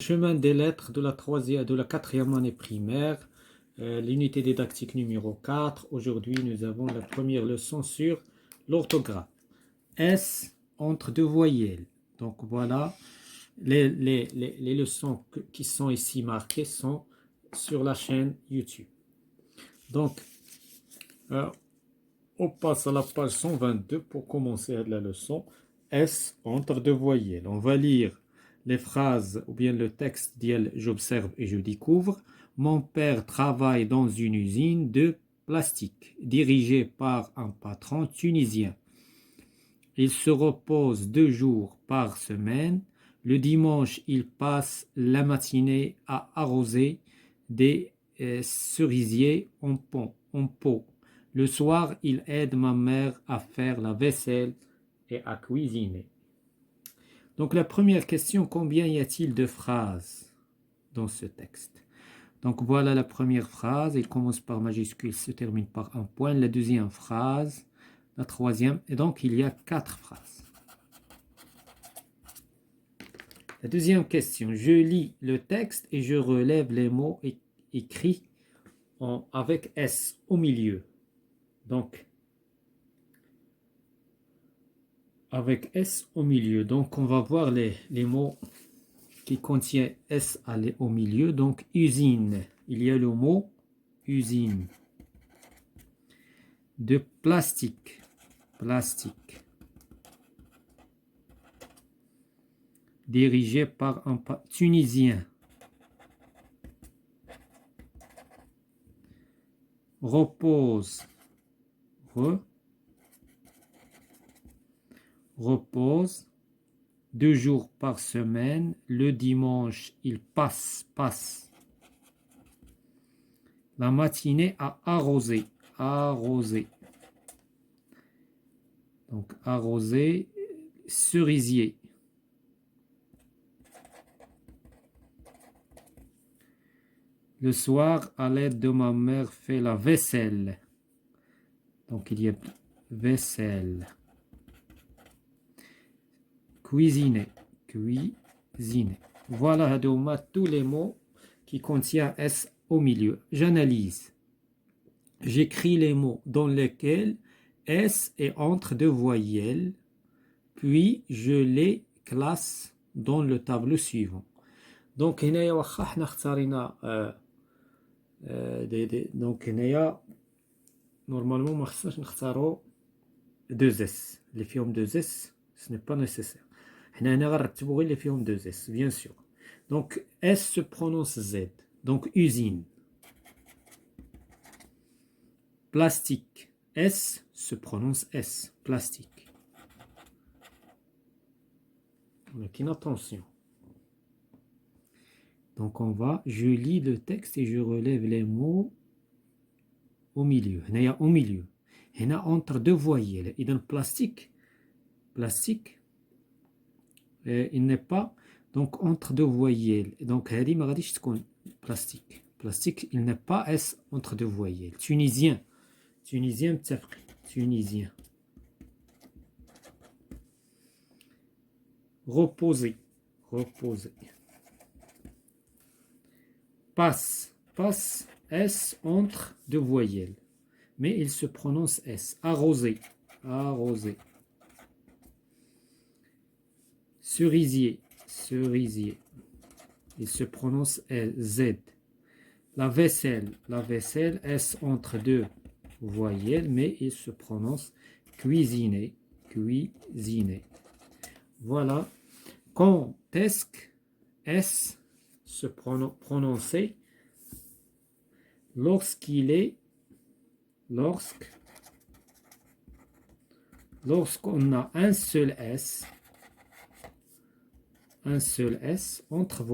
Chemin des lettres de la quatrième année primaire, l'unité didactique numéro 4. Aujourd'hui, nous avons la première leçon sur l'orthographe. S entre deux voyelles. Donc voilà, les leçons qui sont ici marquées sont sur la chaîne YouTube. Donc, on passe à la page 122 pour commencer la leçon. S entre deux voyelles. On va lire les phrases ou bien le texte d'elle. J'observe et je découvre. Mon père travaille dans une usine de plastique dirigée par un patron tunisien. Il se repose 2 jours par semaine. Le dimanche, il passe la matinée à arroser des cerisiers en pot. Le soir, il aide ma mère à faire la vaisselle et à cuisiner. Donc la première question, combien y a-t-il de phrases dans ce texte? Donc voilà la première phrase, elle commence par majuscule, se termine par un point. La deuxième phrase, la troisième, et donc il y a 4 phrases. La deuxième question, je lis le texte et je relève les mots écrits avec S au milieu. Donc, avec S au milieu. Donc, on va voir les mots qui contiennent S au milieu. Donc, usine. Il y a le mot usine. De plastique. Plastique. Dirigé par un Tunisien. Repose. Repose. 2 jours par semaine. Le dimanche, il passe. La matinée à arroser. Arroser. Donc, arroser. Cerisier. Le soir, à l'aide de ma mère, fait la vaisselle. Donc, il y a vaisselle. Cuisiner. Cuisiner. Voilà, Hadouma, tous les mots qui contiennent S au milieu. J'analyse. J'écris les mots dans lesquels S est entre deux voyelles, puis je les classe dans le tableau suivant. Donc, هنايا واخا حنا اختارينا دونك هنايا نورمالمون ما خصناش نختاروا 2 اس اللي فيهم 2 اس ce n'est pas nécessaire. حنا هنا غنرتبوا غير اللي فيهم 2 اس bien sûr. Donc S se prononce Z. Donc usine. Plastique. S se prononce S. Plastique. Donc une attention. Donc on va, je lis le texte et je relève les mots au milieu. هنايا au milieu. هنا entre deux voyelles. Et dans le plastique, il n'est pas donc entre deux voyelles. Donc هذه ما غاديش تكون plastique. Plastique, il n'est pas S entre deux voyelles. Tunisien. متفقين. Tunisien. Reposer. Passe. S entre deux voyelles. Mais il se prononce S. Arroser. Cerisier. Il se prononce Z. La vaisselle. S entre deux voyelles, mais il se prononce cuisiner. Voilà. Quand est-ce que S se prononcer lorsqu'on a un seul S entre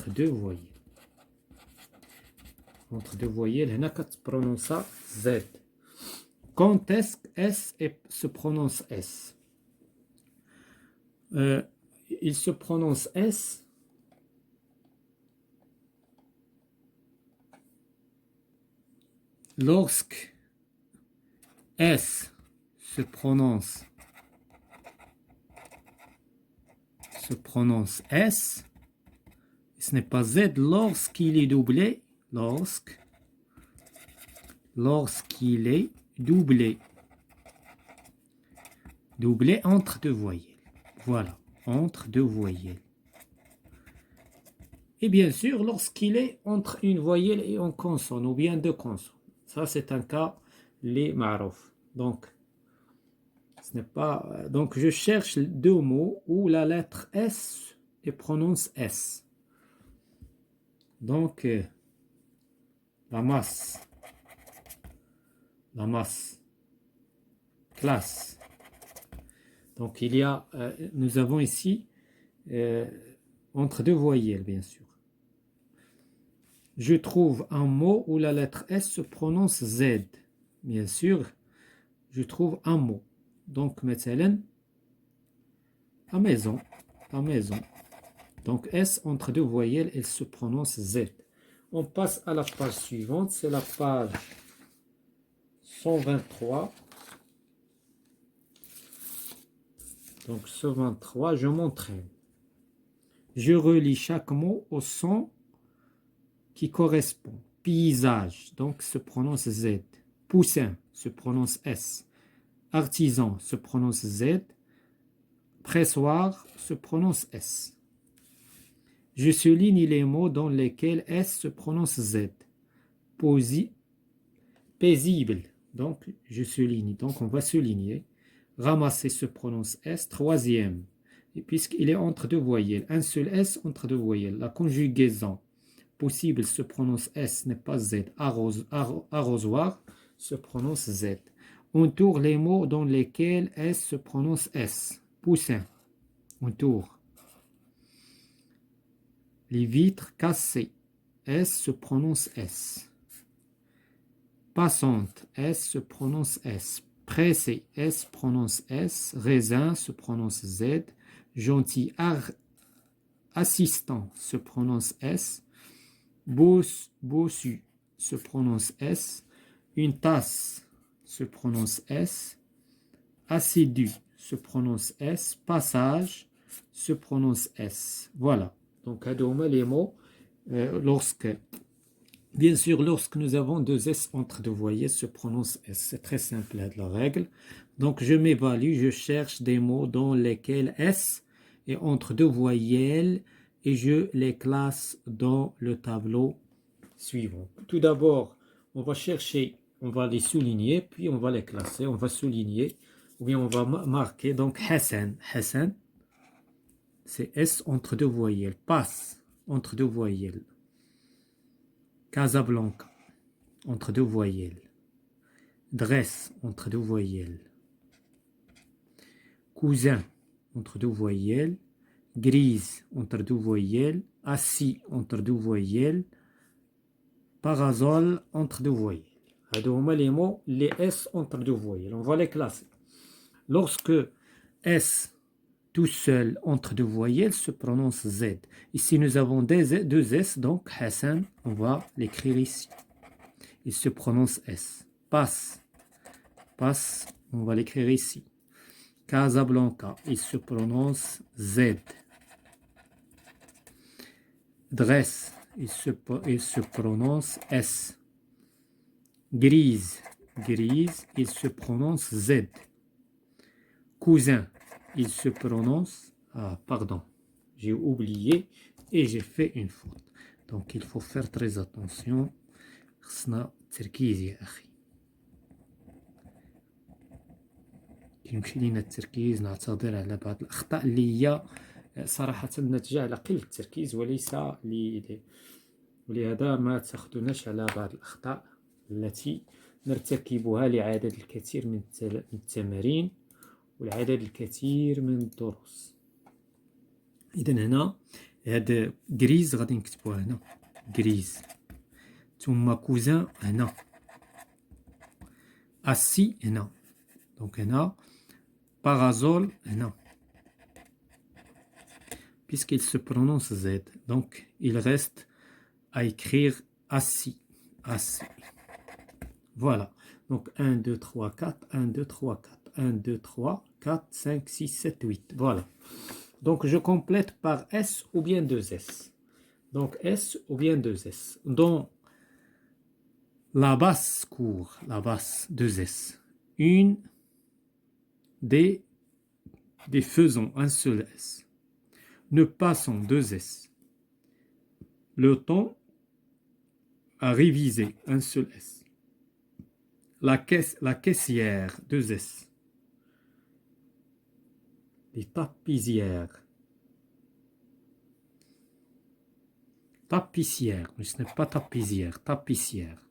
deux voyelles. هنا كتبرونونسا Z. Quand est-ce que S se prononce S? Il se prononce S lorsque S se prononce S Ce n'est pas Z lorsqu'il est doublé. Lorsqu'il est doublé. Doublé entre deux voyelles. Voilà, entre deux voyelles. Et bien sûr, lorsqu'il est entre une voyelle et une consonne, ou bien deux consonnes. Ça, c'est un cas, les ma'rouf. Donc, ce n'est pas... Donc, je cherche deux mots où la lettre S et prononce S. Donc, la masse, classe. Donc, nous avons ici entre deux voyelles, bien sûr. Je trouve un mot où la lettre S se prononce Z. Bien sûr, je trouve un mot. Donc, مثلا, à maison. Donc, S entre deux voyelles, elle se prononce Z. On passe à la page suivante, c'est la page 123. Donc, 123, je m'entraîne. Je relie chaque mot au son qui correspond. Paysage, donc se prononce Z. Poussin se prononce S. Artisan se prononce Z. Pressoir se prononce S. Je souligne les mots dans lesquels S se prononce Z. Paisible, donc je souligne, donc on va souligner. Ramasser se prononce S. Troisième, et puisqu'il est entre deux voyelles, un seul S entre deux voyelles. La conjugaison possible se prononce S, n'est pas Z. Arrosoir se prononce Z. On tourne les mots dans lesquels S se prononce S. Poussin, on tourne. Les vitres cassées, S se prononce S. Passante, S se prononce S. Pressé, S prononce S. Raisin se prononce Z. Gentil, assistant se prononce S. Bossu se prononce S. Une tasse se prononce S. Assidu se prononce S. Passage se prononce S. Voilà. Donc, les mots, bien sûr, lorsque nous avons deux S entre deux voyelles, se prononce S. C'est très simple, la règle. Donc, je m'évalue, je cherche des mots dans lesquels S est entre deux voyelles et je les classe dans le tableau suivant. Tout d'abord, on va chercher, on va les souligner, puis on va les classer, on va souligner, ou bien on va marquer. Donc, Hassan, c'est S entre deux voyelles. Passe, entre deux voyelles. Casablanca, entre deux voyelles. Dresse, entre deux voyelles. Cousin, entre deux voyelles. Grise, entre deux voyelles. Assis, entre deux voyelles. Parasol, entre deux voyelles. Les mots, les S entre deux voyelles. On va les classer. Lorsque S tout seul entre deux voyelles se prononce Z. Ici, nous avons deux S, donc Hassan, on va l'écrire ici. Il se prononce S. Passe, on va l'écrire ici. Casablanca, il se prononce Z. Dresse, il se prononce S. Grise, il se prononce Z. Cousin, il se prononce... Ah, pardon, j'ai oublié et j'ai fait une faute. Donc, il faut faire très attention. خصنا التركيز يا أخي. كيمشي لينا التركيز، نعتذر على بعض الأخطاء اللي هي صراحة ناتجة على قلة التركيز وليس ولهذا ما تاخذوناش على بعض الأخطاء التي نرتكبها لعدد الكثير من التمارين والعدد الكثير من الدروس. إذن هنا هاد غريز غادي نكتبوها هنا غريز، ثم كوزان هنا، assis هنا، دونك هنا parasol هنا. Puisqu'il se prononce Z, donc il reste à écrire assis. Voilà. Donc 1, 2, 3, 4, 1, 2, 3, 4, 1, 2, 3, 4, 5, 6, 7, 8. Voilà. Donc je complète par S ou bien deux S. Donc S ou bien deux S. Dans la basse cour, la basse, deux S. Une des faisons, un seul S. Ne passons, deux S. Le temps à réviser, un seul S. La caissière, deux S. Les tapissières. Tapissière, mais ce n'est pas tapissière, tapissière.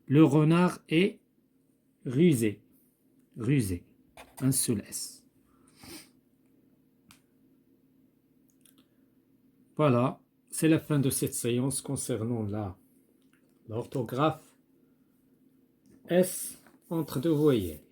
Le renard est rusé, rusé, un seul S. Voilà, c'est la fin de cette séance concernant l'orthographe S entre deux voyelles.